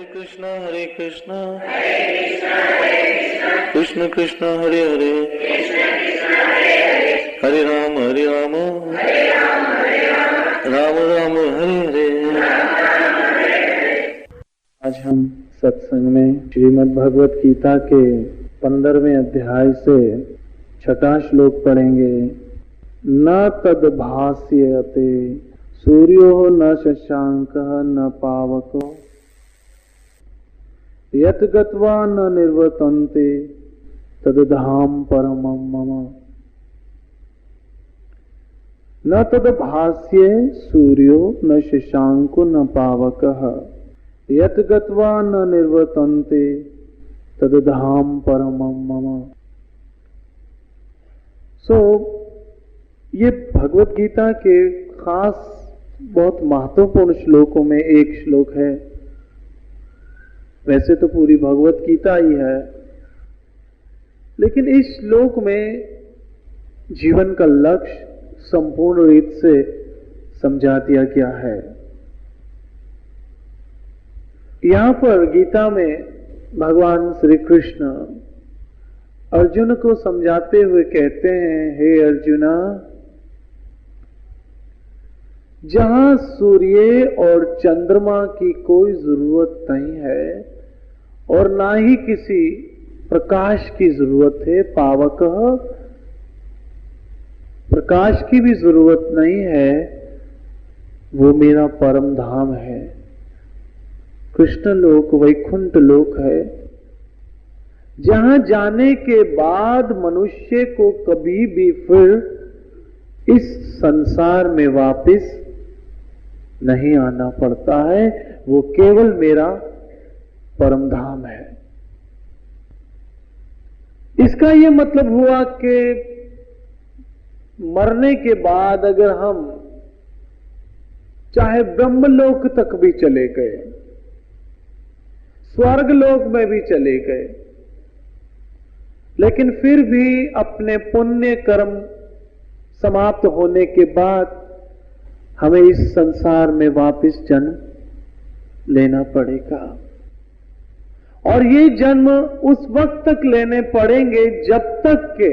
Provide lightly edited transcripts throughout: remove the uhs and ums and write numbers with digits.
हरे कृष्णा कृष्ण कृष्ण हरे हरे हरे राम राम राम हरे हरे। आज हम सत्संग में श्रीमद् भगवत गीता के 15वें अध्याय से 6वां श्लोक पढ़ेंगे। न तद भास्यते सूर्यो न शशांकः न पावको यत् गत्वा न निर्वर्तन्ते तद्धाम परमं मम। न तद भास्ये सूर्यो न शशांको न पावकः यत् गत्वा न निर्वर्तन्ते तद्धाम परमं मम। ये भगवत गीता के खास बहुत महत्वपूर्ण श्लोकों में एक श्लोक है। वैसे तो पूरी भगवत गीता ही है, लेकिन इस श्लोक में जीवन का लक्ष्य संपूर्ण रीत से समझा दिया गया है। यहां पर गीता में भगवान श्री कृष्ण अर्जुन को समझाते हुए कहते हैं, हे अर्जुना, जहां सूर्य और चंद्रमा की कोई जरूरत नहीं है और ना ही किसी प्रकाश की जरूरत है, पावक प्रकाश की भी जरूरत नहीं है, वो मेरा परम धाम है, कृष्ण लोक वैकुंठ लोक है, जहां जाने के बाद मनुष्य को कभी भी फिर इस संसार में वापस नहीं आना पड़ता है। वो केवल मेरा परम धाम है। इसका यह मतलब हुआ कि मरने के बाद अगर हम चाहे ब्रह्मलोक तक भी चले गए, स्वर्गलोक में भी चले गए, लेकिन फिर भी अपने पुण्य कर्म समाप्त होने के बाद हमें इस संसार में वापस जन्म लेना पड़ेगा। और ये जन्म उस वक्त तक लेने पड़ेंगे जब तक के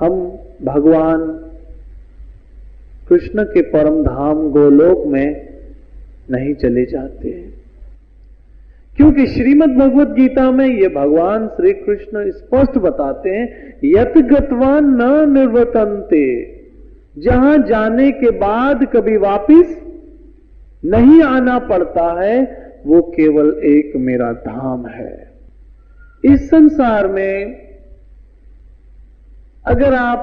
हम भगवान कृष्ण के परम धाम गोलोक में नहीं चले जाते हैं। क्योंकि श्रीमद् भगवत गीता में ये भगवान श्री कृष्ण स्पष्ट बताते हैं, यत् गत्वा न निर्वर्तन्ते, जहां जाने के बाद कभी वापिस नहीं आना पड़ता है, वो केवल एक मेरा धाम है। इस संसार में अगर आप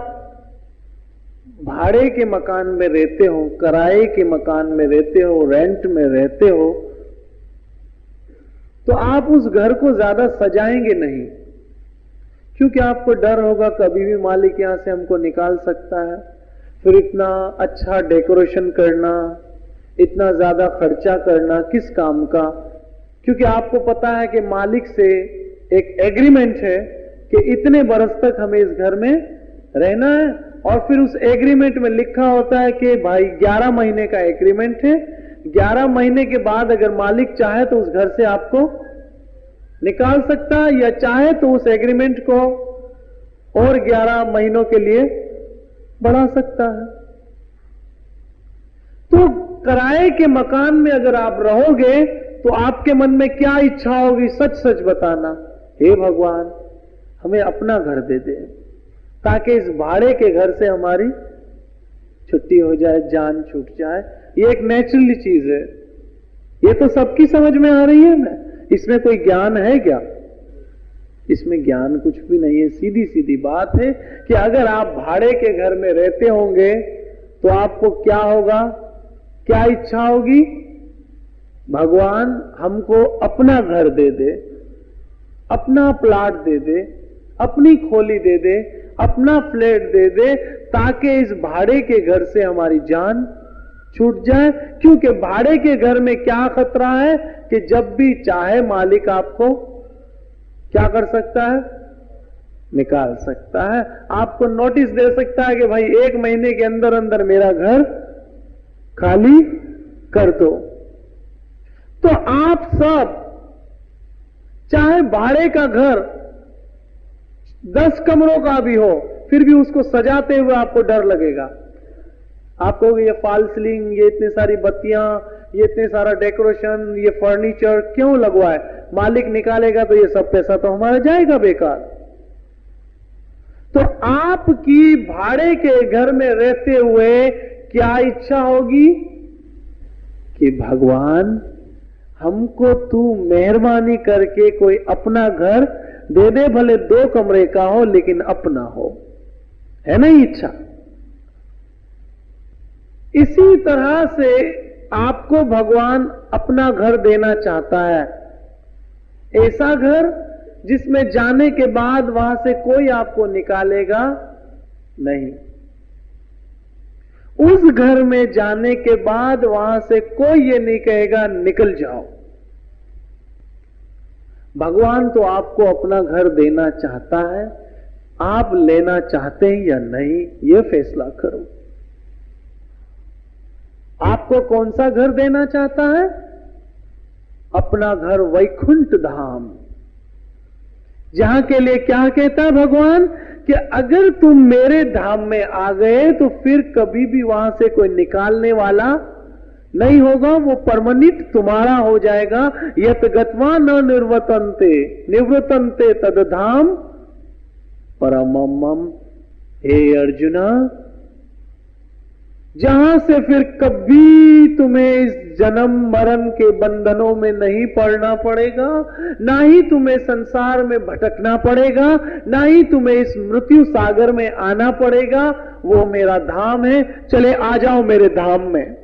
भाड़े के मकान में रहते हो, किराए के मकान में रहते हो, रेंट में रहते हो, तो आप उस घर को ज्यादा सजाएंगे नहीं, क्योंकि आपको डर होगा कभी भी मालिक यहां से हमको निकाल सकता है। फिर इतना अच्छा डेकोरेशन करना, इतना ज्यादा खर्चा करना किस काम का? क्योंकि आपको पता है कि मालिक से एक एग्रीमेंट है कि इतने बरस तक हमें इस घर में रहना है, और फिर उस एग्रीमेंट में लिखा होता है कि भाई 11 महीने का एग्रीमेंट है, 11 महीने के बाद अगर मालिक चाहे तो उस घर से आपको निकाल सकता है, या चाहे तो उस एग्रीमेंट को और 11 महीनों के लिए बढ़ा सकता है। तो किराए के मकान में अगर आप रहोगे तो आपके मन में क्या इच्छा होगी? सच सच बताना, हे भगवान हमें अपना घर दे दे, ताकि इस भाड़े के घर से हमारी छुट्टी हो जाए, जान छूट जाए। ये एक नेचुरली चीज है, ये तो सबकी समझ में आ रही है ना। इसमें कोई ज्ञान है क्या? इसमें ज्ञान कुछ भी नहीं है। सीधी सीधी बात है कि अगर आप भाड़े के घर में रहते होंगे तो आपको क्या होगा, क्या इच्छा होगी? भगवान हमको अपना घर दे दे, अपना प्लाट दे दे, अपनी खोली दे दे, अपना फ्लैट दे दे, ताकि इस भाड़े के घर से हमारी जान छूट जाए। क्योंकि भाड़े के घर में क्या खतरा है कि जब भी चाहे मालिक आपको क्या कर सकता है? निकाल सकता है। आपको नोटिस दे सकता है कि भाई 1 महीने के अंदर अंदर मेरा घर खाली कर दो। तो आप सब चाहे भाड़े का घर 10 कमरों का भी हो, फिर भी उसको सजाते हुए आपको डर लगेगा। आप कहोगे ये फॉल सीलिंग, ये इतनी सारी बत्तियां, ये इतने सारा डेकोरेशन, ये फर्नीचर क्यों लगवा है? मालिक निकालेगा तो ये सब पैसा तो हमारा जाएगा बेकार। तो आपकी भाड़े के घर में रहते हुए क्या इच्छा होगी कि भगवान हमको तू मेहरबानी करके कोई अपना घर दे दे, भले 2 कमरे का हो लेकिन अपना हो, है ना इच्छा? इसी तरह से आपको भगवान अपना घर देना चाहता है, ऐसा घर जिसमें जाने के बाद वहां से कोई आपको निकालेगा नहीं। उस घर में जाने के बाद वहां से कोई ये नहीं कहेगा निकल जाओ। भगवान तो आपको अपना घर देना चाहता है, आप लेना चाहते हैं या नहीं, ये फैसला करो। आपको कौन सा घर देना चाहता है? अपना घर वैकुंठ धाम, जहां के लिए क्या कहता है भगवान कि अगर तुम मेरे धाम में आ गए तो फिर कभी भी वहां से कोई निकालने वाला नहीं होगा, वो परमानेंट तुम्हारा हो जाएगा। यत गत्वा न निवृतन्ते तद धाम परमम। हे अर्जुना, जहां से फिर कभी तुम्हें इस जन्म मरण के बंधनों में नहीं पड़ना पड़ेगा, ना ही तुम्हें संसार में भटकना पड़ेगा, ना ही तुम्हें इस मृत्यु सागर में आना पड़ेगा, वो मेरा धाम है। चले आ जाओ मेरे धाम में।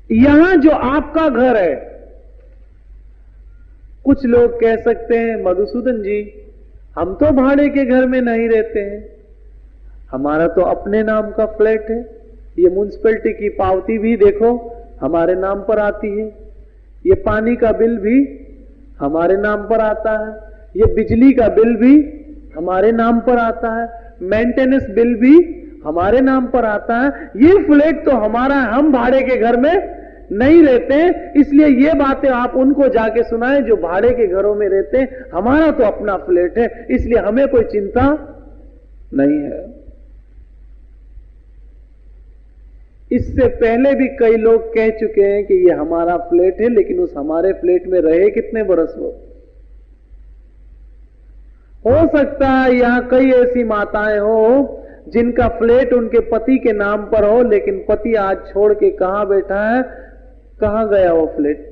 यहां जो आपका घर है, कुछ लोग कह सकते हैं मधुसूदन जी हम तो भाड़े के घर में नहीं रहते हैं, हमारा तो अपने नाम का फ्लैट है, ये म्युनिसिपैलिटी की पावती भी देखो हमारे नाम पर आती है, ये पानी का बिल भी हमारे नाम पर आता है, ये बिजली का बिल भी हमारे नाम पर आता है, मेंटेनेंस बिल भी हमारे नाम पर आता है, ये फ्लैट तो हमारा है, हम भाड़े के घर में नहीं रहते। इसलिए ये बातें आप उनको जाके सुनाएं जो भाड़े के घरों में रहते हैं, हमारा तो अपना फ्लैट है, इसलिए हमें कोई चिंता नहीं है। इससे पहले भी कई लोग कह चुके हैं कि ये हमारा फ्लैट है, लेकिन उस हमारे फ्लैट में रहे कितने बरस हो सकता है यहां कई ऐसी माताएं हो जिनका फ्लैट उनके पति के नाम पर हो, लेकिन पति आज छोड़ के कहां बैठा है, कहां गया वो फ्लैट।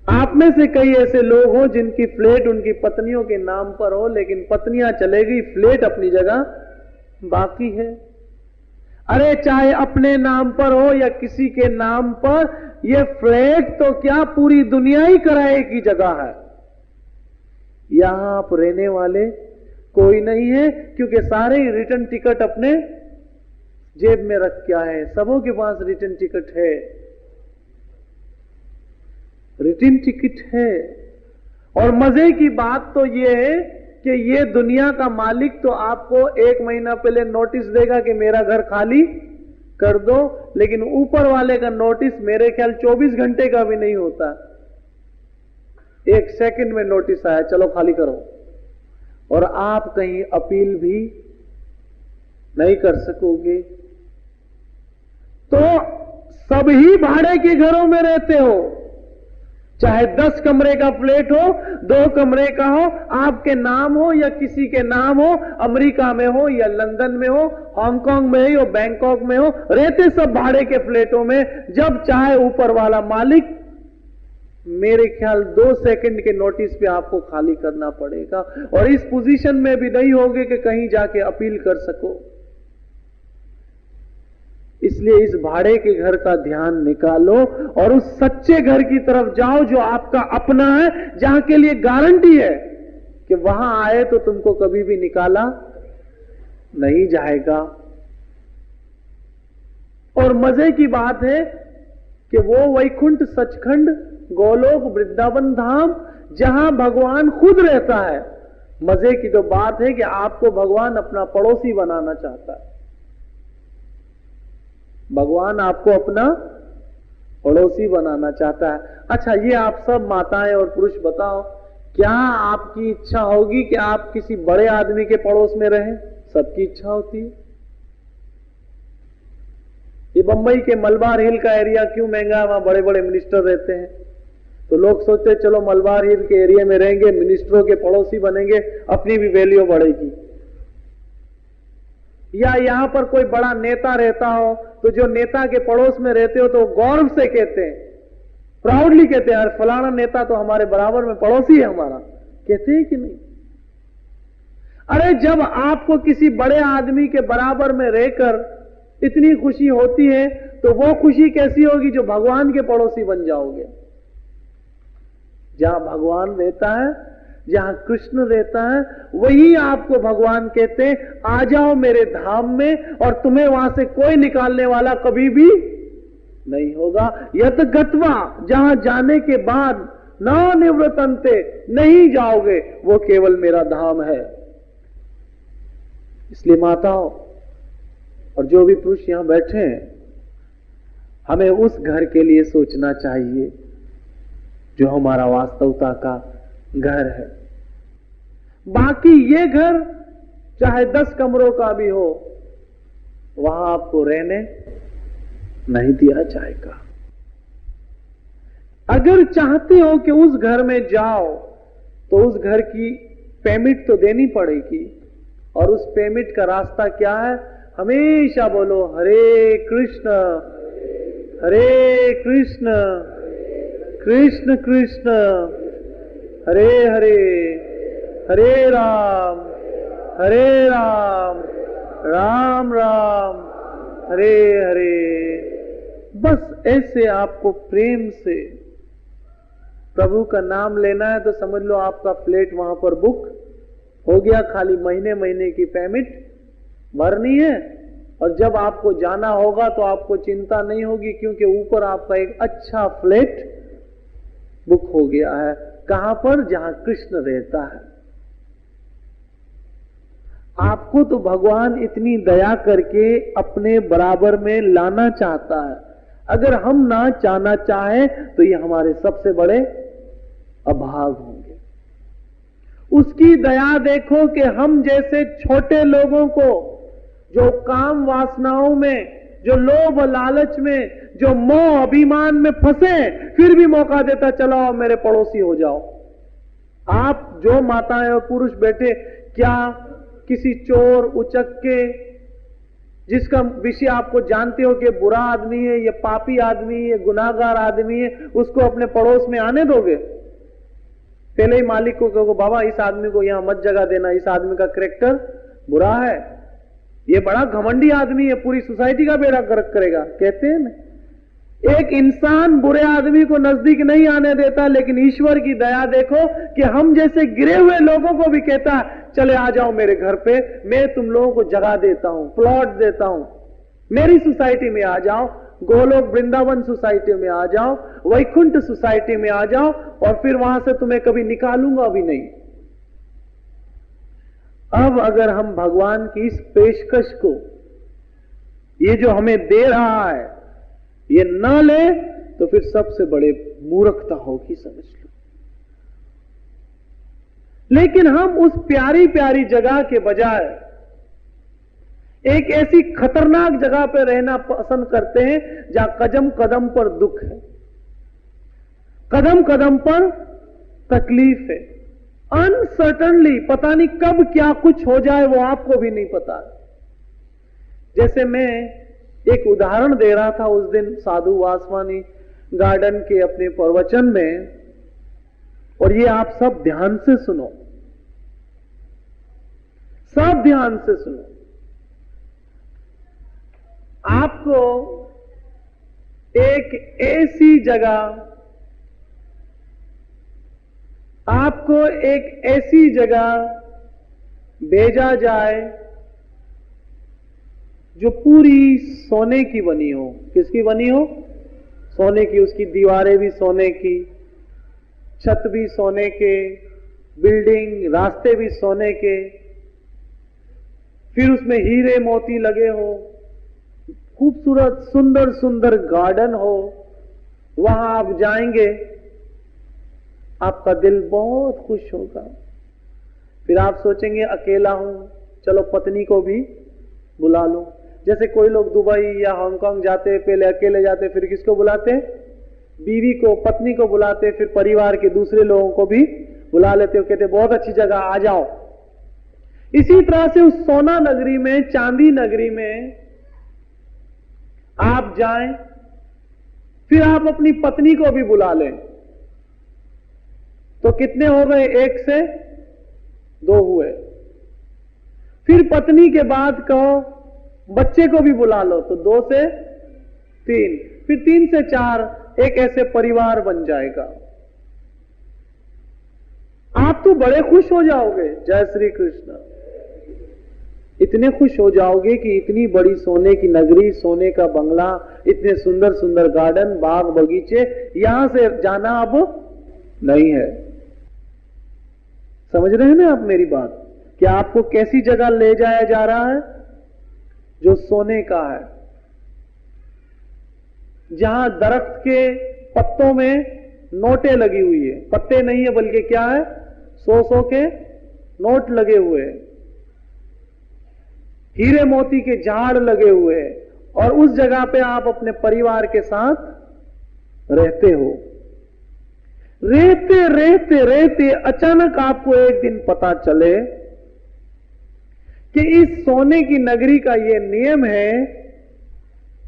आप में से कई ऐसे लोग हो जिनकी फ्लैट उनकी पत्नियों के नाम पर हो, लेकिन पत्नियां चले गई, फ्लैट अपनी जगह बाकी है। अरे चाहे अपने नाम पर हो या किसी के नाम पर, ये फ्लैट तो क्या पूरी दुनिया ही किराए की जगह है। यहां आप रहने वाले कोई नहीं है, क्योंकि सारे ही रिटर्न टिकट अपने जेब में रख के आए, सबों के पास रिटर्न टिकट है, रिटर्न टिकट है। और मजे की बात तो यह है कि ये दुनिया का मालिक तो आपको 1 महीना पहले नोटिस देगा कि मेरा घर खाली कर दो, लेकिन ऊपर वाले का नोटिस मेरे ख्याल 24 घंटे का भी नहीं होता, 1 सेकंड में नोटिस आया चलो खाली करो, और आप कहीं अपील भी नहीं कर सकोगे। तो सभी भाड़े के घरों में रहते हो, चाहे 10 कमरे का फ्लैट हो, 2 कमरे का हो, आपके नाम हो या किसी के नाम हो, अमेरिका में हो या लंदन में हो, हांगकांग में हो, बैंकॉक में हो, रहते सब भाड़े के फ्लैटों में। जब चाहे ऊपर वाला मालिक, मेरे ख्याल 2 सेकंड के नोटिस पे आपको खाली करना पड़ेगा, और इस पोजीशन में भी नहीं होगे कि कहीं जाके अपील कर सको। इसलिए इस भाड़े के घर का ध्यान निकालो और उस सच्चे घर की तरफ जाओ जो आपका अपना है, जहां के लिए गारंटी है कि वहां आए तो तुमको कभी भी निकाला नहीं जाएगा। और मजे की बात है कि वो वैकुंठ, सचखंड, गोलोक, वृंदावन धाम जहां भगवान खुद रहता है। मजे की तो बात है कि आपको भगवान अपना पड़ोसी बनाना चाहता है। भगवान आपको अपना पड़ोसी बनाना चाहता है। अच्छा, ये आप सब माताएं और पुरुष बताओ, क्या आपकी इच्छा होगी कि आप किसी बड़े आदमी के पड़ोस में रहें? सबकी इच्छा होती है। ये बंबई के मलबार हिल का एरिया क्यों महंगा है? वहां बड़े बड़े मिनिस्टर रहते हैं, तो लोग सोचते चलो मलबार हिल के एरिया में रहेंगे, मिनिस्टरों के पड़ोसी बनेंगे, अपनी भी वैल्यू बढ़ेगी। या यहां पर कोई बड़ा नेता रहता हो, तो जो नेता के पड़ोस में रहते हो तो गौरव से कहते हैं, प्राउडली कहते हैं, फलाना नेता तो हमारे बराबर में पड़ोसी है हमारा। कहते हैं कि नहीं? अरे जब आपको किसी बड़े आदमी के बराबर में रहकर इतनी खुशी होती है, तो वो खुशी कैसी होगी जो भगवान के पड़ोसी बन जाओगे। जहां भगवान रहता है, जहां कृष्ण रहता है, वही आपको भगवान कहते हैं आ जाओ मेरे धाम में, और तुम्हें वहां से कोई निकालने वाला कभी भी नहीं होगा। यत गत्वा, जहां जाने के बाद न निवृतंते, नहीं जाओगे, वो केवल मेरा धाम है। इसलिए माताओं और जो भी पुरुष यहां बैठे हैं, हमें उस घर के लिए सोचना चाहिए जो हमारा वास्तवता का घर है। बाकी ये घर चाहे 10 कमरों का भी हो, वहां आपको रहने नहीं दिया जाएगा। अगर चाहते हो कि उस घर में जाओ, तो उस घर की पेमेंट तो देनी पड़ेगी। और उस पेमेंट का रास्ता क्या है? हमेशा बोलो हरे कृष्ण कृष्ण कृष्ण हरे हरे, हरे राम राम राम हरे हरे। बस ऐसे आपको प्रेम से प्रभु का नाम लेना है, तो समझ लो आपका फ्लैट वहां पर बुक हो गया। खाली महीने महीने की पेमेंट भरनी है, और जब आपको जाना होगा तो आपको चिंता नहीं होगी, क्योंकि ऊपर आपका एक अच्छा फ्लैट बुक हो गया है। कहां पर? जहां कृष्ण रहता है। आपको तो भगवान इतनी दया करके अपने बराबर में लाना चाहता है। अगर हम ना चाहना चाहें तो ये हमारे सबसे बड़े अभाग होंगे। उसकी दया देखो कि हम जैसे छोटे लोगों को, जो काम वासनाओं में, जो लोभ लालच में, जो मोह अभिमान में फंसे, फिर भी मौका देता, चलो आओ मेरे पड़ोसी हो जाओ। आप जो माताएं और पुरुष बैठे, क्या किसी चोर उचक्के, जिसका विषय आपको जानते हो कि बुरा आदमी है, ये पापी आदमी है, ये गुनाहगार आदमी है, उसको अपने पड़ोस में आने दोगे? पहले ही मालिक को कहो बाबा इस आदमी को यहां मत जगह देना, इस आदमी का कैरेक्टर बुरा है, ये बड़ा घमंडी आदमी है, पूरी सोसाइटी का बेड़ा गर्क करेगा। कहते हैं ना, एक इंसान बुरे आदमी को नजदीक नहीं आने देता, लेकिन ईश्वर की दया देखो कि हम जैसे गिरे हुए लोगों को भी कहता है चले आ जाओ मेरे घर पे, मैं तुम लोगों को जगह देता हूं, प्लॉट देता हूं, मेरी सोसाइटी में आ जाओ, गोलोक वृंदावन सोसाइटी में आ जाओ, वैकुंठ सोसाइटी में आ जाओ, और फिर वहां से तुम्हें कभी निकालूंगा भी नहीं। अब अगर हम भगवान की इस पेशकश को, ये जो हमें दे रहा है, ये न ले, तो फिर सबसे बड़े मूर्खता होगी, समझ लो। लेकिन हम उस प्यारी प्यारी जगह के बजाय एक ऐसी खतरनाक जगह पर रहना पसंद करते हैं जहां कदम कदम पर दुख है, कदम कदम पर तकलीफ है, अनसर्टनली, पता नहीं कब क्या कुछ हो जाए वो आपको भी नहीं पता। जैसे मैं एक उदाहरण दे रहा था उस दिन साधु वासवानी गार्डन के अपने प्रवचन में, और ये आप सब ध्यान से सुनो, सब ध्यान से सुनो। आपको एक ऐसी जगह, आपको एक ऐसी जगह भेजा जाए जो पूरी सोने की बनी हो। किसकी बनी हो? सोने की। उसकी दीवारें भी सोने की, छत भी सोने के, बिल्डिंग, रास्ते भी सोने के, फिर उसमें हीरे मोती लगे हो, खूबसूरत सुंदर सुंदर गार्डन हो, वहां आप जाएंगे, आपका दिल बहुत खुश होगा। फिर आप सोचेंगे अकेला हूं, चलो पत्नी को भी बुला लो। जैसे कोई लोग दुबई या हांगकांग जाते हैं, पहले अकेले जाते, फिर किसको बुलाते? बीवी को, पत्नी को बुलाते, फिर परिवार के दूसरे लोगों को भी बुला लेते हो, कहते बहुत अच्छी जगह आ जाओ। इसी तरह से उस सोना नगरी में, चांदी नगरी में आप जाएं, फिर आप अपनी पत्नी को भी बुला लें, तो कितने हो गए? 1 से 2 हुए। फिर पत्नी के बाद कहो बच्चे को भी बुला लो, तो 2 से 3, फिर 3 से 4, एक ऐसे परिवार बन जाएगा। आप तो बड़े खुश हो जाओगे। जय श्री कृष्ण। इतने खुश हो जाओगे कि इतनी बड़ी सोने की नगरी, सोने का बंगला, इतने सुंदर सुंदर गार्डन, बाग बगीचे, यहां से जाना अब नहीं है। समझ रहे हैं ना आप मेरी बात? कि आपको कैसी जगह ले जाया जा रहा है? जो सोने का है, जहां दरख्त के पत्तों में नोटें लगी हुई है, पत्ते नहीं है बल्कि क्या है? 100 के नोट लगे हुए हैं, हीरे मोती के झाड़ लगे हुए हैं, और उस जगह पे आप अपने परिवार के साथ रहते हो। रहते रहते रहते अचानक आपको एक दिन पता चले कि इस सोने की नगरी का यह नियम है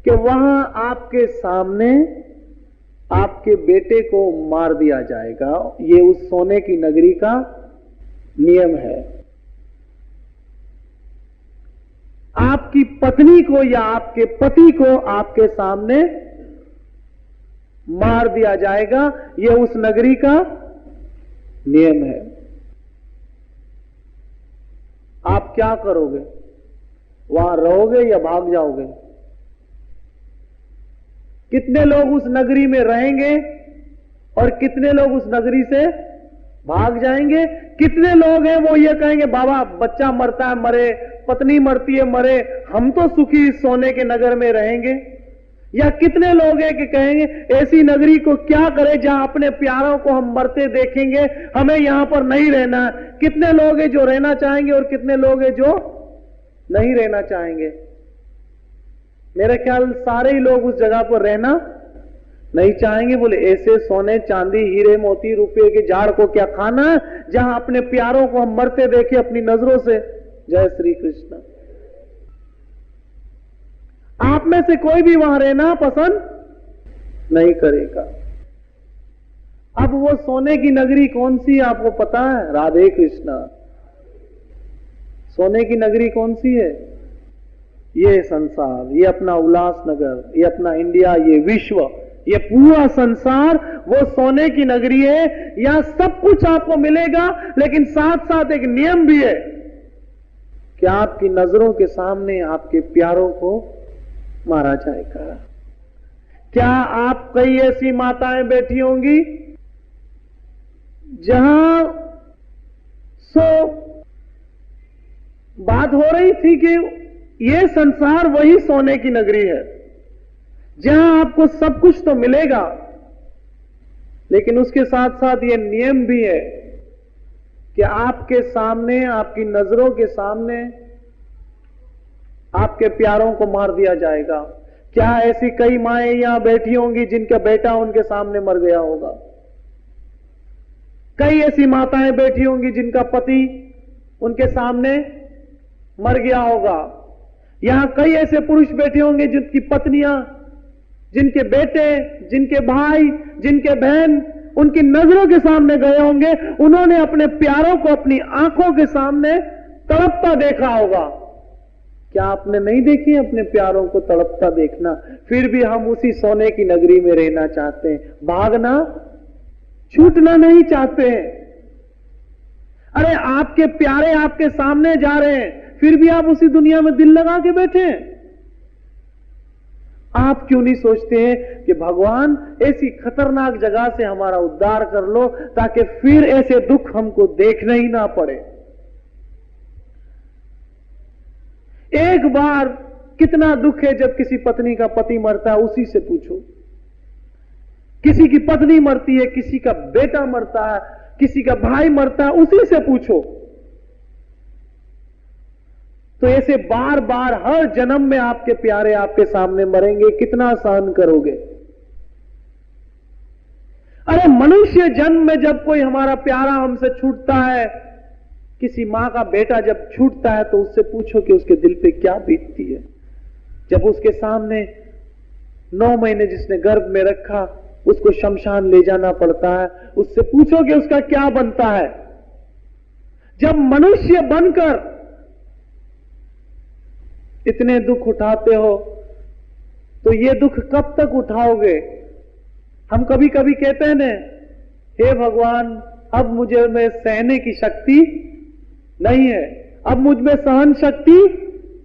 कि वहां आपके सामने आपके बेटे को मार दिया जाएगा। ये उस सोने की नगरी का नियम है। आपकी पत्नी को या आपके पति को आपके सामने मार दिया जाएगा। यह उस नगरी का नियम है। आप क्या करोगे? वहां रहोगे या भाग जाओगे? कितने लोग उस नगरी में रहेंगे और कितने लोग उस नगरी से भाग जाएंगे? कितने लोग हैं वो ये कहेंगे बाबा बच्चा मरता है मरे, पत्नी मरती है मरे, हम तो सुखी इस सोने के नगर में रहेंगे। या कितने लोग हैं कि कहेंगे ऐसी नगरी को क्या करें जहां अपने प्यारों को हम मरते देखेंगे, हमें यहां पर नहीं रहना है। कितने लोग हैं जो रहना चाहेंगे और कितने लोग हैं जो नहीं रहना चाहेंगे? मेरे ख्याल सारे ही लोग उस जगह पर रहना नहीं चाहेंगे। बोले ऐसे सोने चांदी हीरे मोती रुपए के झाड़ को क्या खाना है जहां अपने प्यारों को हम मरते देखे अपनी नजरों से। जय श्री कृष्ण। आप में से कोई भी वहां रहना पसंद नहीं करेगा। अब वो सोने की नगरी कौन सी है आपको पता है? राधे कृष्ण। सोने की नगरी कौन सी है? ये संसार, ये अपना उल्लासनगर, ये अपना इंडिया, ये विश्व, ये पूरा संसार वो सोने की नगरी है। यहां सब कुछ आपको मिलेगा, लेकिन साथ साथ एक नियम भी है कि आपकी नजरों के सामने आपके प्यारों को मारा जाएगा। क्या आप कई ऐसी माताएं बैठी होंगी जहां बात हो रही थी कि यह संसार वही सोने की नगरी है जहां आपको सब कुछ तो मिलेगा, लेकिन उसके साथ साथ यह नियम भी है कि आपके सामने, आपकी नजरों के सामने आपके प्यारों को मार दिया जाएगा। क्या ऐसी कई माएं यहां बैठी होंगी जिनका बेटा उनके सामने मर गया होगा? कई ऐसी माताएं बैठी होंगी जिनका पति उनके सामने मर गया होगा। यहां कई ऐसे पुरुष बैठे होंगे जिनकी पत्नियां, जिनके बेटे, जिनके भाई, जिनके बहन उनकी नजरों के सामने गए होंगे। उन्होंने अपने प्यारों को अपनी आंखों के सामने तड़पता देखा होगा। क्या आपने नहीं देखी अपने प्यारों को तड़पता देखना? फिर भी हम उसी सोने की नगरी में रहना चाहते हैं, भागना, छूटना नहीं चाहते हैं। अरे आपके प्यारे आपके सामने जा रहे हैं, फिर भी आप उसी दुनिया में दिल लगा के बैठे हैं। आप क्यों नहीं सोचते हैं कि भगवान ऐसी खतरनाक जगह से हमारा उद्धार कर लो ताकि फिर ऐसे दुख हमको देखना ही ना पड़े। एक बार कितना दुख है जब किसी पत्नी का पति मरता है, उसी से पूछो। किसी की पत्नी मरती है, किसी का बेटा मरता है, किसी का भाई मरता है, उसी से पूछो। तो ऐसे बार बार हर जन्म में आपके प्यारे आपके सामने मरेंगे, कितना सहन करोगे? अरे मनुष्य जन्म में जब कोई हमारा प्यारा हमसे छूटता है, किसी मां का बेटा जब छूटता है, तो उससे पूछो कि उसके दिल पे क्या बीतती है। जब उसके सामने 9 महीने जिसने गर्भ में रखा उसको शमशान ले जाना पड़ता है, उससे पूछो कि उसका क्या बनता है। जब मनुष्य बनकर इतने दुख उठाते हो, तो ये दुख कब तक उठाओगे? हम कभी कभी कहते हैं ना, हे भगवान अब मुझे में सहने की शक्ति नहीं है, अब मुझ में सहन शक्ति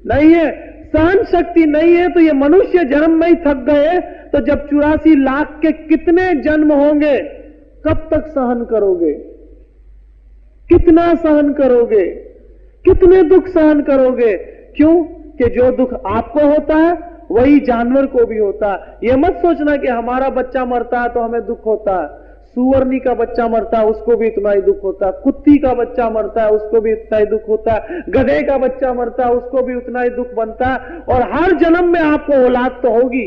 नहीं है। सहन शक्ति नहीं है तो ये मनुष्य जन्म में ही थक गए, तो जब 84 लाख के कितने जन्म होंगे, कब तक सहन करोगे? कितना सहन करोगे? कितने दुख सहन करोगे? क्यों कि जो दुख आपको होता है वही जानवर को भी होता है। यह मत सोचना कि हमारा बच्चा मरता है तो हमें दुख होता है। सुअरनी का बच्चा मरता है उसको भी इतना ही दुख होता है, कुत्ती का बच्चा मरता है उसको भी इतना ही दुख होता है, गधे का बच्चा मरता है उसको भी उतना ही दुख बनता है। और हर जन्म में आपको औलाद तो होगी,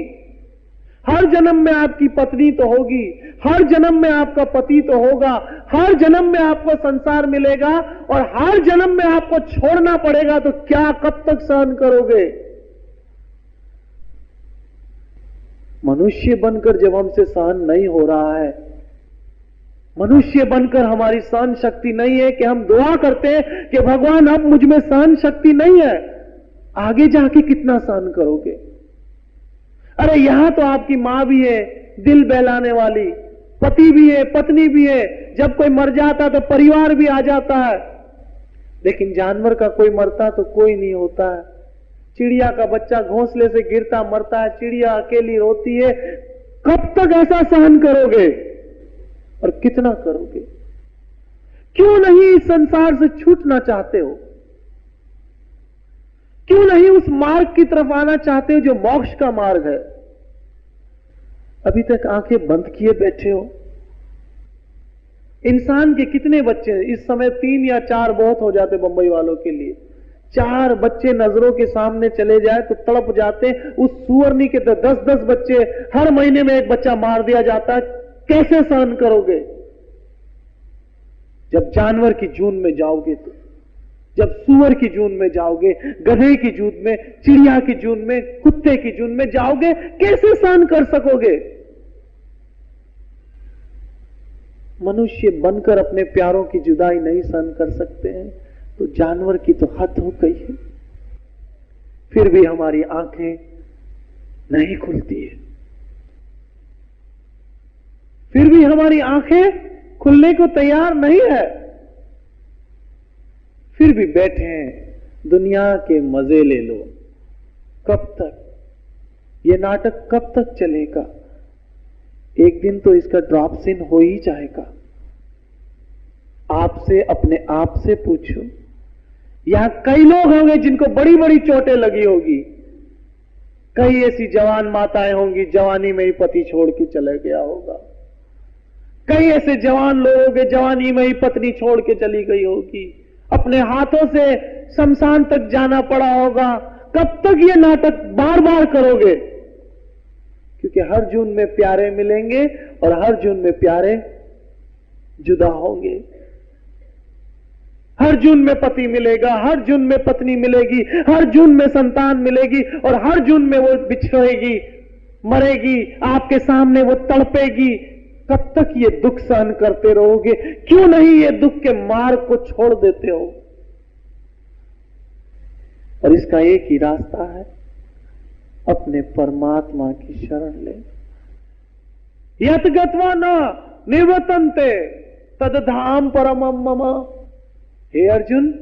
हर जन्म में आपकी पत्नी तो होगी, हर जन्म में आपका पति तो होगा, हर जन्म में आपको संसार मिलेगा, और हर जन्म में आपको छोड़ना पड़ेगा। तो क्या कब तक सहन करोगे? मनुष्य बनकर जब हमसे सहन नहीं हो रहा है, मनुष्य बनकर हमारी सहन शक्ति नहीं है, कि हम दुआ करते हैं कि भगवान अब मुझ में सहन शक्ति नहीं है, आगे जाके कितना सहन करोगे? अरे यहां तो आपकी मां भी है दिल बहलाने वाली, पति भी है, पत्नी भी है, जब कोई मर जाता तो परिवार भी आ जाता है। लेकिन जानवर का कोई मरता तो कोई नहीं होता है। चिड़िया का बच्चा घोंसले से गिरता मरता है, चिड़िया अकेली रोती है। कब तक ऐसा सहन करोगे और कितना करोगे? क्यों नहीं इस संसार से छूटना चाहते हो? क्यों नहीं उस मार्ग की तरफ आना चाहते हो जो मोक्ष का मार्ग है? अभी तक आंखें बंद किए बैठे हो। इंसान के कितने बच्चे हैं इस समय? 3 या 4 बहुत हो जाते बंबई वालों के लिए। 4 बच्चे नजरों के सामने चले जाए तो तड़प जाते। उस सुअरनी के 10-10 बच्चे, हर महीने में एक बच्चा मार दिया जाता है। कैसे सहन करोगे? जब जानवर की जून में जाओगे तो, जब सुअर की जून में जाओगे, गधे की जून में, चिड़िया की जून में, कुत्ते की जून में जाओगे, कैसे सहन कर सकोगे? मनुष्य बनकर अपने प्यारों की जुदाई नहीं सहन कर सकते हैं, तो जानवर की तो हद हो गई है। फिर भी हमारी आंखें नहीं खुलती है, फिर भी हमारी आंखें खुलने को तैयार नहीं है। फिर भी बैठे हैं, दुनिया के मजे ले लो। कब तक ये नाटक, कब तक चलेगा? एक दिन तो इसका ड्रॉप सीन हो ही जाएगा। आपसे, अपने आप से पूछो। यहां कई लोग होंगे जिनको बड़ी बड़ी चोटें लगी होगी। कई ऐसी जवान माताएं होंगी जवानी में ही पति छोड़ के चले गया होगा। कई ऐसे जवान लोग होंगे जवानी में ही पत्नी छोड़ के चली गई होगी। अपने हाथों से शमशान तक जाना पड़ा होगा। कब तक ये नाटक बार बार करोगे? क्योंकि हर जून में प्यारे मिलेंगे और हर जून में प्यारे जुदा होंगे। हर जून में पति मिलेगा, हर जून में पत्नी मिलेगी, हर जून में संतान मिलेगी, और हर जून में वो बिछड़ेगी, मरेगी, आपके सामने वो तड़पेगी। कब तक ये दुख सहन करते रहोगे? क्यों नहीं ये दुख के मार्ग को छोड़ देते हो? और इसका एक ही रास्ता है, अपने परमात्मा की शरण ले। यत गत्वा न निवर्तन्ते तद धाम परमम मम। हे अर्जुन,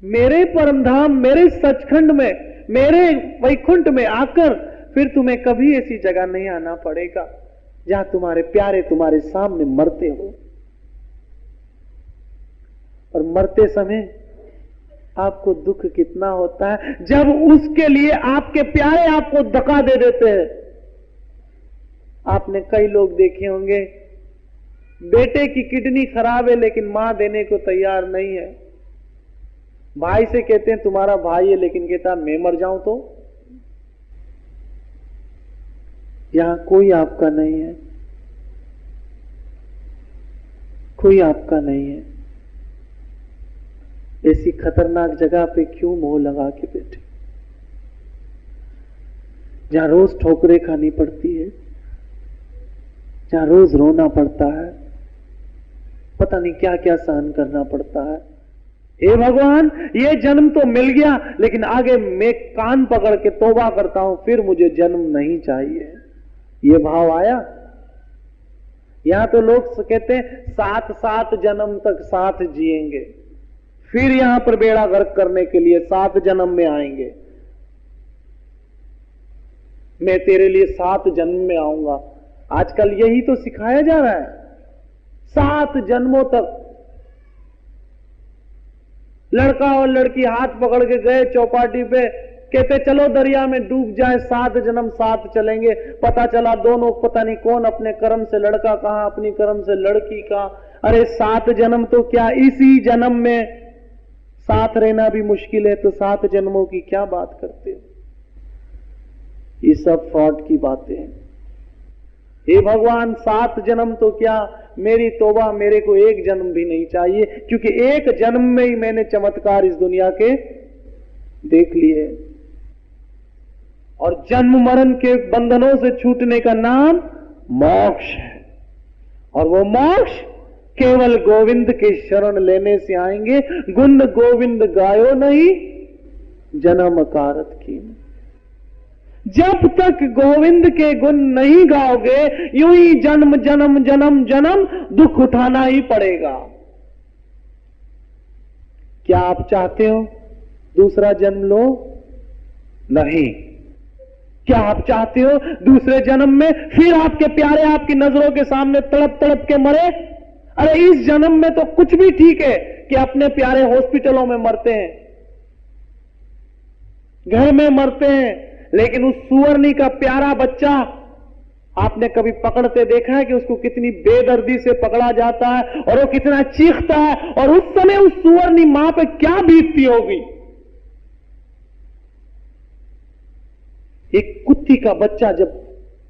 मेरे परम धाम, मेरे सचखंड में, मेरे वैकुंठ में आकर फिर तुम्हें कभी ऐसी जगह नहीं आना पड़ेगा जहां तुम्हारे प्यारे तुम्हारे सामने मरते हो। और मरते समय आपको दुख कितना होता है जब उसके लिए आपके प्यारे आपको धक्का दे देते हैं। आपने कई लोग देखे होंगे, बेटे की किडनी खराब है लेकिन मां देने को तैयार नहीं है। भाई से कहते हैं तुम्हारा भाई है, लेकिन कहता मैं मर जाऊं तो। यहां कोई आपका नहीं है, कोई आपका नहीं है। ऐसी खतरनाक जगह पे क्यों मोह लगा के बैठे, जहां रोज ठोकरें खानी पड़ती है, जहां रोज रोना पड़ता है, पता नहीं क्या क्या सहन करना पड़ता है। हे भगवान, ये जन्म तो मिल गया, लेकिन आगे मैं कान पकड़ के तौबा करता हूं, फिर मुझे जन्म नहीं चाहिए। ये भाव आया। यहां तो लोग कहते हैं 7 जन्म तक साथ जिएंगे, फिर यहां पर बेड़ा गर्क करने के लिए 7 जन्म में आएंगे। मैं तेरे लिए 7 जन्म में आऊंगा। आजकल यही तो सिखाया जा रहा है, 7 जन्मों तक। लड़का और लड़की हाथ पकड़ के गए चौपाटी पे, कहते चलो दरिया में डूब जाए, 7 जन्म साथ चलेंगे। पता चला दोनों पता नहीं कौन अपने कर्म से लड़का कहां, अपनी कर्म से लड़की कहां। अरे 7 जन्म तो क्या, इसी जन्म में साथ रहना भी मुश्किल है, तो 7 जन्मों की क्या बात करते हो। ये सब फ्रॉड की बातें हैं। हे भगवान, 7 जन्म तो क्या, मेरी तौबा, मेरे को 1 जन्म भी नहीं चाहिए, क्योंकि 1 जन्म में ही मैंने चमत्कार इस दुनिया के देख लिए। और जन्म मरण के बंधनों से छूटने का नाम मोक्ष है, और वो मोक्ष केवल गोविंद के शरण लेने से आएंगे। गुण गोविंद गायो नहीं, जन्म कारत की। जब तक गोविंद के गुण नहीं गाओगे, यूं ही जन्म जन्म जन्म जन्म दुख उठाना ही पड़ेगा। क्या आप चाहते हो दूसरा जन्म लो? नहीं। क्या आप चाहते हो दूसरे जन्म में फिर आपके प्यारे आपकी नजरों के सामने तड़प तड़प के मरे? अरे इस जन्म में तो कुछ भी ठीक है कि अपने प्यारे हॉस्पिटलों में मरते हैं, घर में मरते हैं, लेकिन उस सुअरनी का प्यारा बच्चा आपने कभी पकड़ते देखा है कि उसको कितनी बेदर्दी से पकड़ा जाता है और वो कितना चीखता है, और उस समय उस सुअरनी मां पे क्या बीतती होगी। एक कुत्ती का बच्चा जब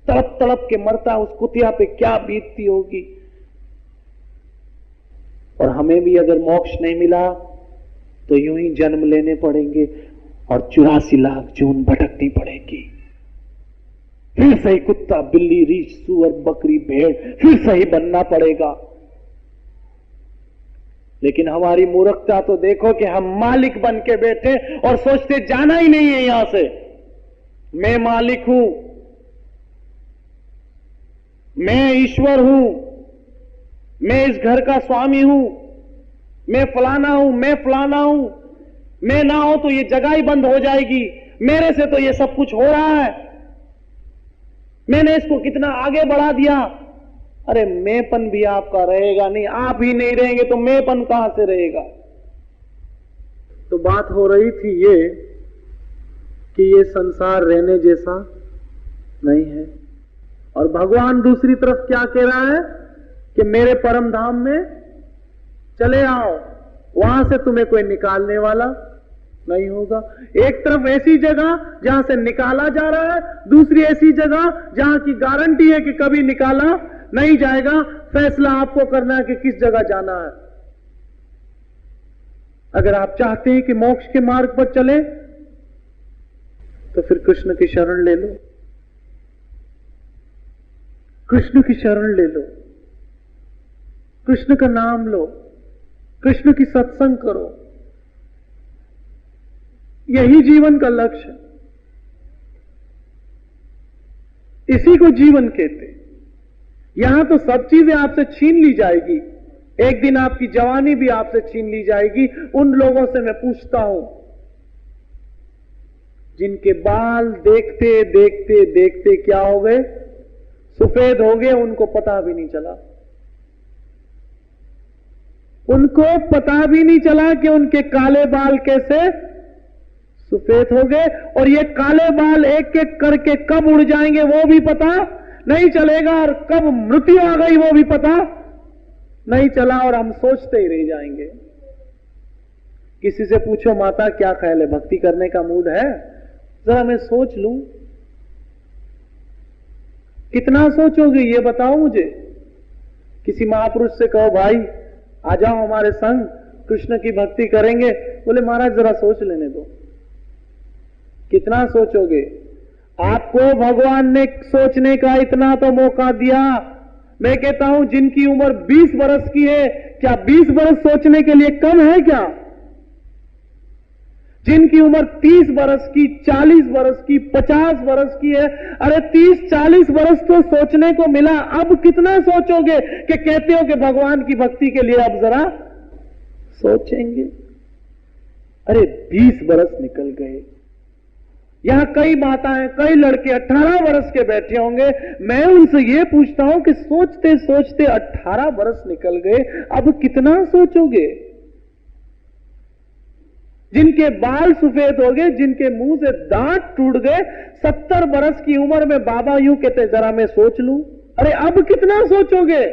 तड़प तड़प के मरता है, उस कुतिया पे क्या बीतती होगी। और हमें भी अगर मोक्ष नहीं मिला तो यूं ही जन्म लेने पड़ेंगे और 84 लाख जून भटकनी पड़ेगी। फिर सही कुत्ता, बिल्ली, रीछ, सुअर, बकरी, भेड़, फिर सही बनना पड़ेगा। लेकिन हमारी मूर्खता तो देखो कि हम मालिक बन के बैठे और सोचते जाना ही नहीं है यहां से। मैं मालिक हूं, मैं ईश्वर हूं, मैं इस घर का स्वामी हूं, मैं फलाना हूं, मैं फलाना हूं, मैं ना हो तो ये जगह ही बंद हो जाएगी, मेरे से तो ये सब कुछ हो रहा है, मैंने इसको कितना आगे बढ़ा दिया। अरे मैंपन भी आपका रहेगा नहीं, आप ही नहीं रहेंगे तो मैंपन कहां से रहेगा। तो बात हो रही थी ये कि ये संसार रहने जैसा नहीं है, और भगवान दूसरी तरफ क्या कह रहा है कि मेरे परम धाम में चले आओ, वहां से तुम्हें कोई निकालने वाला नहीं होगा। एक तरफ ऐसी जगह जहां से निकाला जा रहा है, दूसरी ऐसी जगह जहां की गारंटी है कि कभी निकाला नहीं जाएगा। फैसला आपको करना है कि किस जगह जाना है। अगर आप चाहते हैं कि मोक्ष के मार्ग पर चले तो फिर कृष्ण की शरण ले लो, कृष्ण की शरण ले लो, कृष्ण का नाम लो, कृष्ण की सत्संग करो। यही जीवन का लक्ष्य है, इसी को जीवन कहते। यहां तो सब चीजें आपसे छीन ली जाएगी, एक दिन आपकी जवानी भी आपसे छीन ली जाएगी। उन लोगों से मैं पूछता हूं जिनके बाल देखते देखते देखते क्या हो गए, सफेद हो गए, उनको पता भी नहीं चला। उनको पता भी नहीं चला कि उनके काले बाल कैसे सफेद हो गए, और ये काले बाल एक एक करके कब उड़ जाएंगे वो भी पता नहीं चलेगा, और कब मृत्यु आ गई वो भी पता नहीं चला, और हम सोचते ही रह जाएंगे। किसी से पूछो माता क्या ख्याल है, भक्ति करने का मूड है? जरा मैं सोच लूं। कितना सोचोगे ये बताओ मुझे। किसी महापुरुष से कहो भाई आ जाओ हमारे संग, कृष्ण की भक्ति करेंगे, बोले महाराज जरा सोच लेने दो। कितना सोचोगे? आपको भगवान ने सोचने का इतना तो मौका दिया। मैं कहता हूं जिनकी उम्र 20 वर्ष की है, क्या 20 वर्ष सोचने के लिए कम है क्या? जिनकी उम्र 30 वर्ष की, 40 वर्ष की, 50 वर्ष की है, अरे 30-40 वर्ष तो सोचने को मिला, अब कितना सोचोगे कि कहते हो कि भगवान की भक्ति के लिए अब जरा सोचेंगे। अरे 20 वर्ष निकल गए। यहां कई माताएं, कई लड़के 18 वर्ष के बैठे होंगे। मैं उनसे ये पूछता हूं कि सोचते सोचते 18 वर्ष निकल गए, अब कितना सोचोगे? जिनके बाल सफेद हो गए, जिनके मुंह से दांत टूट गए, 70 वर्ष की उम्र में बाबा यूं कहते जरा मैं सोच लूं। अरे अब कितना सोचोगे?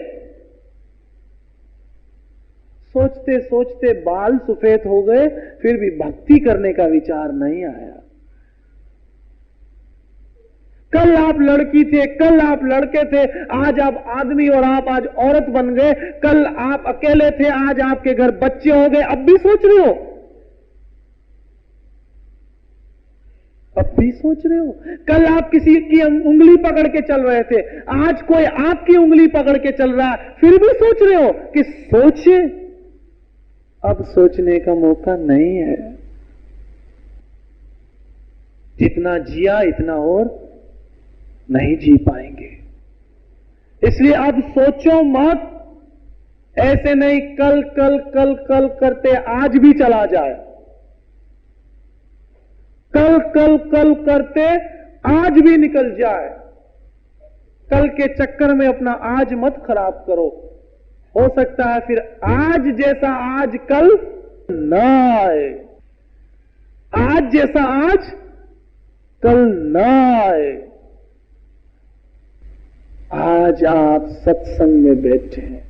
सोचते सोचते बाल सफेद हो गए, फिर भी भक्ति करने का विचार नहीं आया। कल आप लड़की थे, कल आप लड़के थे, आज आप आदमी और आप आज औरत बन गए। कल आप अकेले थे, आज आपके घर बच्चे हो गए, अब भी सोच रहे हो? अब भी सोच रहे हो? कल आप किसी की उंगली पकड़ के चल रहे थे, आज कोई आपकी उंगली पकड़ के चल रहा है, फिर भी सोच रहे हो कि सोचे? अब सोचने का मौका नहीं है। जितना जिया इतना और नहीं जी पाएंगे। इसलिए अब सोचो मत, ऐसे नहीं कल कल कल कल करते आज भी चला जाए। कल कल कल करते आज भी निकल जाए। कल के चक्कर में अपना आज मत खराब करो। हो सकता है फिर आज जैसा आज कल ना आए, आज जैसा आज कल ना आए। आज आप सत्संग में बैठे हैं,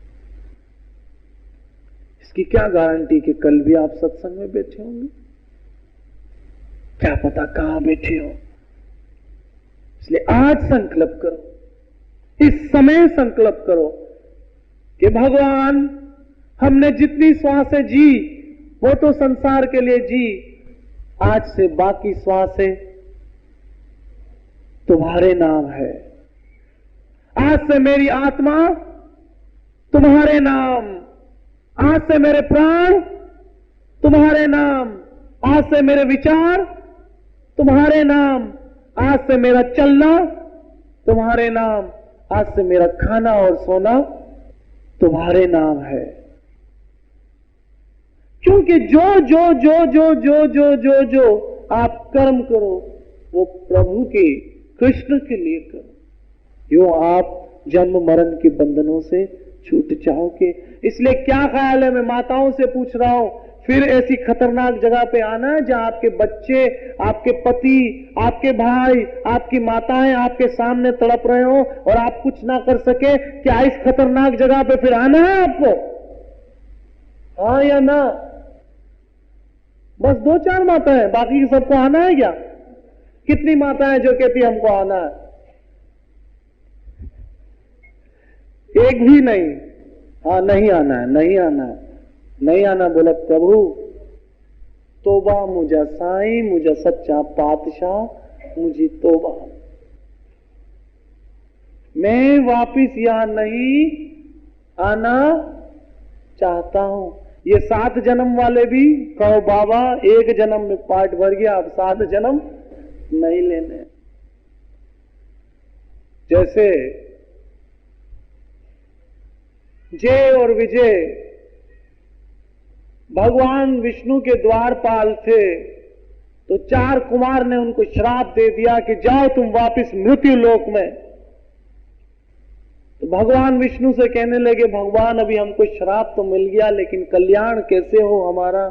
इसकी क्या गारंटी कि कल भी आप सत्संग में बैठे होंगे? क्या पता कहां बैठे हो। इसलिए आज संकल्प करो, इस समय संकल्प करो कि भगवान हमने जितनी श्वासें जी वो तो संसार के लिए जी, आज से बाकी श्वासें तुम्हारे नाम है। आज से मेरी आत्मा तुम्हारे नाम, आज से मेरे प्राण तुम्हारे नाम, आज से मेरे विचार तुम्हारे नाम, आज से मेरा चलना तुम्हारे नाम, आज से मेरा खाना और सोना तुम्हारे नाम है। क्योंकि जो जो जो जो जो जो जो जो आप कर्म करो वो प्रभु के, कृष्ण के लिए करो, यूं आप जन्म मरण के बंधनों से छूट जाओगे। इसलिए क्या ख्याल है, मैं माताओं से पूछ रहा हूं, फिर ऐसी खतरनाक जगह पे आना है जहां आपके बच्चे, आपके पति, आपके भाई, आपकी माताएं आपके सामने तड़प रहे हो और आप कुछ ना कर सके? क्या इस खतरनाक जगह पे फिर आना है आपको? हाँ या ना? बस 2-4 माताएं, बाकी सबको आना है क्या? कितनी माताएं जो कहती हमको आना है? एक भी नहीं। हाँ नहीं आना है, नहीं आना है, नहीं आना। बोला प्रभु तोबा मुझे साईं, मुझे सच्चा पातशाह, मुझे तोबा, मैं वापिस यहां नहीं आना चाहता हूं। ये 7 जन्म वाले भी कहो बाबा 1 जन्म में पार्ट भर गया, अब 7 जन्म नहीं लेने। जैसे जय और विजय भगवान विष्णु के द्वारपाल थे, तो 4 कुमार ने उनको श्राप दे दिया कि जाओ तुम वापिस मृत्यु लोक में। तो भगवान विष्णु से कहने लगे भगवान अभी हमको श्राप तो मिल गया, लेकिन कल्याण कैसे हो हमारा?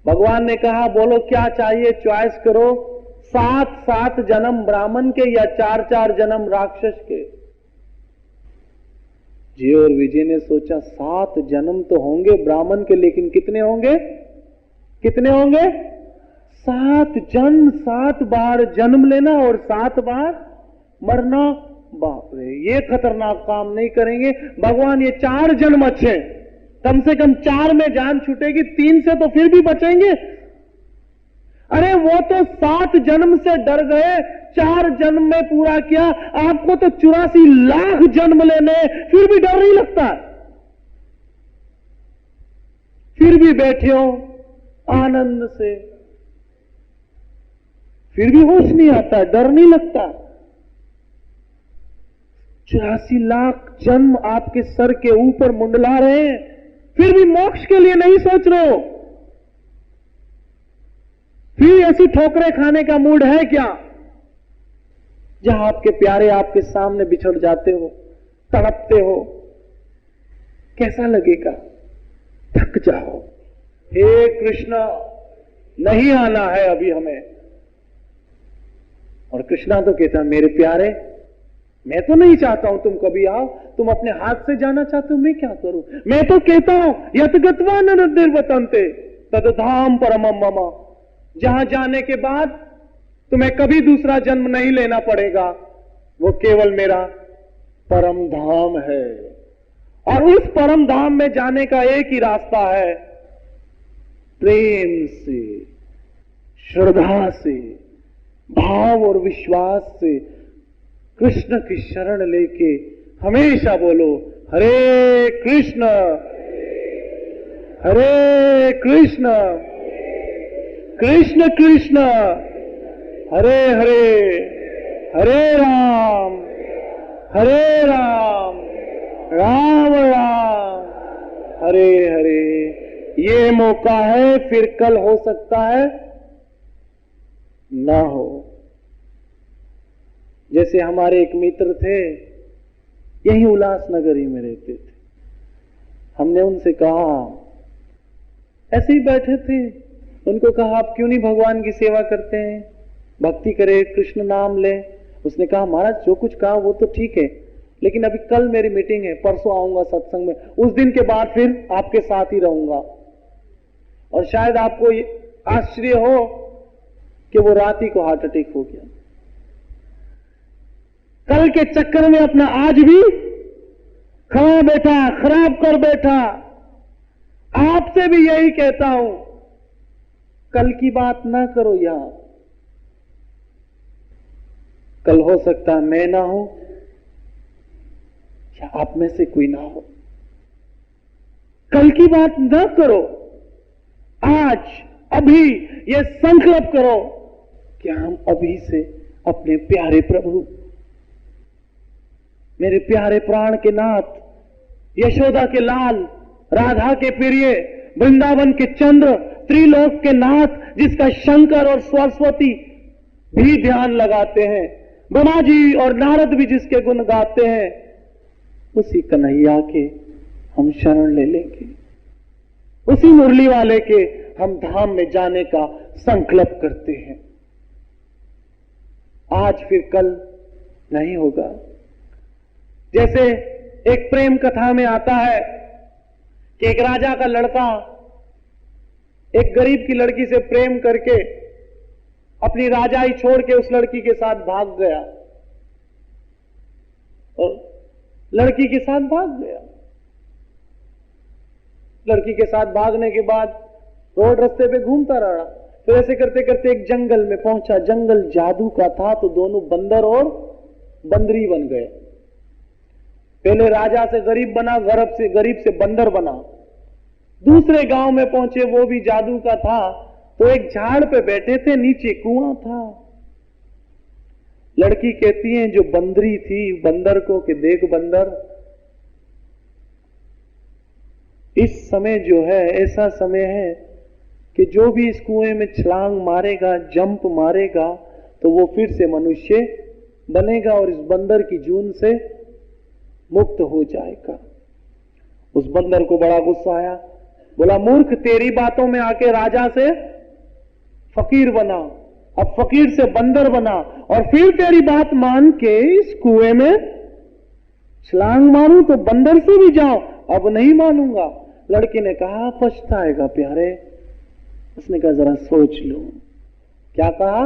भगवान ने कहा बोलो क्या चाहिए, चॉइस करो, 7-7 जन्म ब्राह्मण के या 4-4 जन्म राक्षस के। जी और विजय ने सोचा 7 जन्म तो होंगे ब्राह्मण के, लेकिन कितने होंगे? कितने होंगे? 7 जन्म, 7 बार जन्म लेना और 7 बार मरना। बाप रे, ये खतरनाक काम नहीं करेंगे भगवान। ये 4 जन्म अच्छे, कम से कम 4 में जान छूटेगी, 3 से तो फिर भी बचेंगे। अरे वो तो 7 जन्म से डर गए, 4 जन्म में पूरा किया। आपको तो 84 लाख जन्म लेने, फिर भी डर नहीं लगता, फिर भी बैठे हो आनंद से, फिर भी होश नहीं आता, डर नहीं लगता। 84 लाख जन्म आपके सर के ऊपर मुंडला रहे हैं, फिर भी मोक्ष के लिए नहीं सोच रहे हो। फिर ऐसी ठोकरें खाने का मूड है क्या? जहां आपके प्यारे आपके सामने बिछड़ जाते हो, तड़पते हो, कैसा लगेगा? थक जाओ। हे कृष्णा, नहीं आना है अभी हमें। और कृष्णा तो कहता मेरे प्यारे, मैं तो नहीं चाहता हूं तुम कभी आओ, तुम अपने हाथ से जाना चाहते हो, मैं क्या करूं? मैं तो कहता हूं यत गत्वा न निर्वतन्ते तद धाम परमम मम, जहां जाने के बाद तुम्हें कभी दूसरा जन्म नहीं लेना पड़ेगा, वो केवल मेरा परम धाम है। और उस परम धाम में जाने का एक ही रास्ता है, प्रेम से, श्रद्धा से, भाव और विश्वास से कृष्ण की शरण लेके हमेशा बोलो हरे कृष्ण हरे कृष्ण कृष्ण कृष्ण हरे हरे, हरे राम राम राम हरे हरे। ये मौका है, फिर कल हो सकता है ना हो। जैसे हमारे एक मित्र थे, यही उल्लासनगर ही में रहते थे। हमने उनसे कहा, ऐसे ही बैठे थे, उनको कहा आप क्यों नहीं भगवान की सेवा करते हैं, भक्ति करे, कृष्ण नाम ले। उसने कहा महाराज जो कुछ कहा वो तो ठीक है, लेकिन अभी कल मेरी मीटिंग है, परसों आऊंगा सत्संग में, उस दिन के बाद फिर आपके साथ ही रहूंगा। और शायद आपको आश्चर्य हो कि वो रात ही को हार्ट अटैक हो गया। कल के चक्कर में अपना आज भी खड़ा बैठा, खराब कर बैठा। आपसे भी यही कहता हूं, कल की बात ना करो यहां। कल हो सकता है मैं ना हो या आप में से कोई ना हो। कल की बात ना करो, आज अभी ये संकल्प करो कि हम अभी से अपने प्यारे प्रभु, मेरे प्यारे प्राण के नाथ, यशोदा के लाल, राधा के प्रिय, वृंदावन के चंद्र, त्रिलोक के नाथ, जिसका शंकर और सरस्वती भी ध्यान लगाते हैं, ब्रह्मा जी और नारद भी जिसके गुण गाते हैं, उसी कन्हैया के हम शरण ले लेंगे, उसी मुरली वाले के हम धाम में जाने का संकल्प करते हैं। आज फिर कल नहीं होगा। जैसे एक प्रेम कथा में आता है कि एक राजा का लड़का एक गरीब की लड़की से प्रेम करके अपनी राजाई छोड़ के उस लड़की के साथ भाग गया, और लड़की के साथ भाग गया। लड़की के साथ भागने के बाद रोड रास्ते पे घूमता रहा। फिर ऐसे करते करते एक जंगल में पहुंचा। जंगल जादू का था, तो दोनों बंदर और बंदरी बन गए। पहले राजा से गरीब बना, गरीब से बंदर बना। दूसरे गांव में पहुंचे, वो भी जादू का था, तो एक झाड़ पे बैठे थे, नीचे कुआं था। लड़की कहती है जो बंदरी थी बंदर को कि देख बंदर, इस समय जो है ऐसा समय है कि जो भी इस कुएं में छलांग मारेगा, जंप मारेगा, तो वो फिर से मनुष्य बनेगा और इस बंदर की जून से मुक्त हो जाएगा। उस बंदर को बड़ा गुस्सा आया, बोला मूर्ख, तेरी बातों में आके राजा से फकीर बना, अब फकीर से बंदर बना और फिर तेरी बात मान के इस कुएं में छलांग मारूं तो बंदर से भी जाओ, अब नहीं मानूंगा। लड़की ने कहा पछताएगा प्यारे। उसने कहा जरा सोच लो। क्या कहा?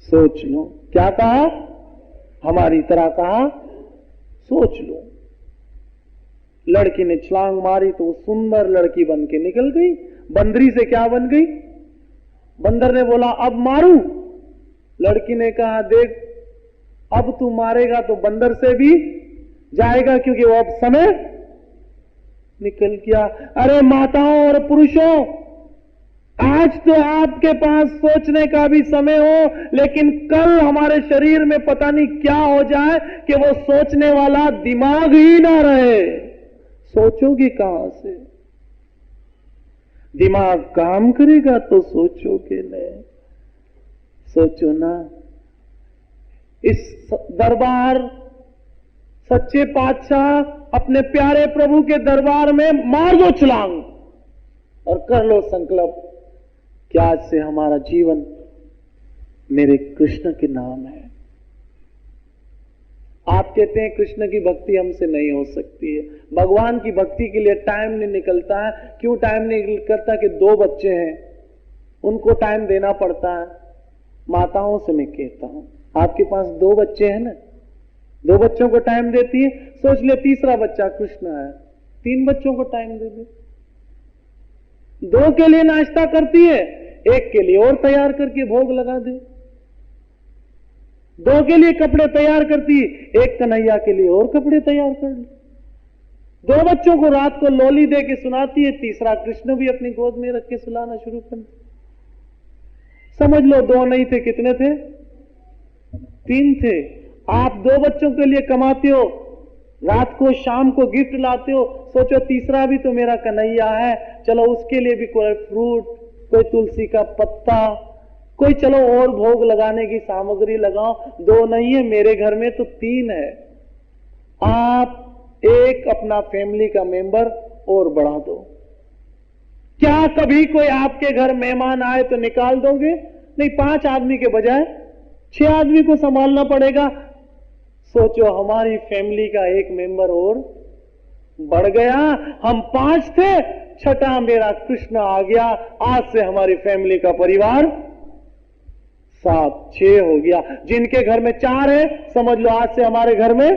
सोच लो। क्या कहा? हमारी तरह कहा सोच लो। लड़की ने छलांग मारी तो वो सुंदर लड़की बन के निकल गई। बंदरी से क्या बन गई? बंदर ने बोला अब मारूं। लड़की ने कहा देख अब तू मारेगा तो बंदर से भी जाएगा, क्योंकि वो अब समय निकल गया। अरे माताओं और पुरुषों, आज तो आपके पास सोचने का भी समय हो, लेकिन कल हमारे शरीर में पता नहीं क्या हो जाए कि वो सोचने वाला दिमाग ही ना रहे। सोचोगे कहां से? दिमाग काम करेगा तो सोचोगे नहीं। सोचो ना। इस दरबार सच्चे पातशाह अपने प्यारे प्रभु के दरबार में मार दो छलांग और कर लो संकल्प कि आज से हमारा जीवन मेरे कृष्ण के नाम है। आप कहते हैं कृष्ण की भक्ति हमसे नहीं हो सकती है। भगवान की भक्ति के लिए टाइम नहीं निकलता है। क्यों टाइम नहीं निकलता? कि 2 बच्चे हैं, उनको टाइम देना पड़ता है। माताओं से मैं कहता हूं, आपके पास 2 बच्चे हैं ना, 2 बच्चों को टाइम देती है। सोच ले तीसरा बच्चा कृष्ण है, 3 बच्चों को टाइम दे दे। 2 के लिए नाश्ता करती है, 1 के लिए और तैयार करके भोग लगा दे। 2 के लिए कपड़े तैयार करती है, 1 कन्हैया के लिए और कपड़े तैयार कर ले। 2 बच्चों को रात को लोली दे के सुनाती है, तीसरा कृष्ण भी अपनी गोद में रख के सुलाना शुरू कर दे। समझ लो 2 नहीं थे, कितने थे? 3 थे। आप 2 बच्चों के लिए कमाते हो, रात को शाम को गिफ्ट लाते हो, सोचो तीसरा भी तो मेरा कन्हैया है, चलो उसके लिए भी कोई फ्रूट, कोई तुलसी का पत्ता, कोई चलो और भोग लगाने की सामग्री लगाओ। 2 नहीं है, मेरे घर में तो 3 है। आप एक अपना फैमिली का मेंबर और बढ़ा दो। क्या कभी कोई आपके घर मेहमान आए तो निकाल दोगे? नहीं, 5 आदमी के बजाय 6 आदमी को संभालना पड़ेगा। सोचो हमारी फैमिली का एक मेंबर और बढ़ गया। हम 5 थे, छठा मेरा कृष्ण आ गया। आज से हमारी फैमिली का परिवार 7, 6 हो गया। जिनके घर में 4 है, समझ लो आज से हमारे घर में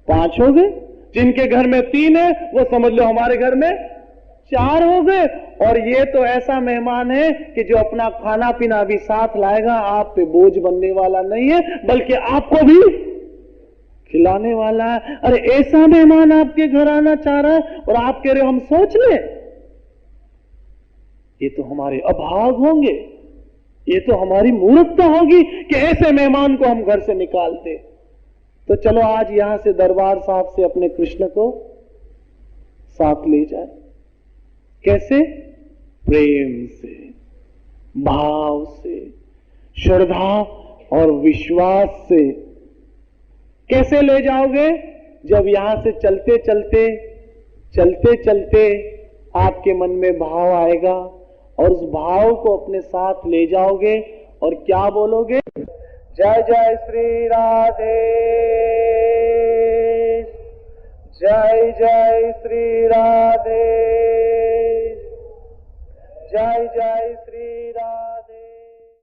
5 हो गए। जिनके घर में 3 है, वो समझ लो हमारे घर में 4 हो गए। और ये तो ऐसा मेहमान है कि जो अपना खाना पीना भी साथ लाएगा, आप पे बोझ बनने वाला नहीं है, बल्कि आपको भी खिलाने वाला है। अरे ऐसा मेहमान आपके घर आना चाह रहा है और आप कह रहे हो हम सोच ले। ये तो हमारे अभाग होंगे, ये तो हमारी मूर्खता होगी कि ऐसे मेहमान को हम घर से निकाल दे। तो चलो आज यहां से दरबार साहब से अपने कृष्ण को साथ ले जाए। कैसे? प्रेम से, भाव से, श्रद्धा और विश्वास से। कैसे ले जाओगे? जब यहां से चलते चलते आपके मन में भाव आएगा और उस भाव को अपने साथ ले जाओगे और क्या बोलोगे? जय जय श्री राधे, जय जय श्री राधे, जय जय श्री राधे।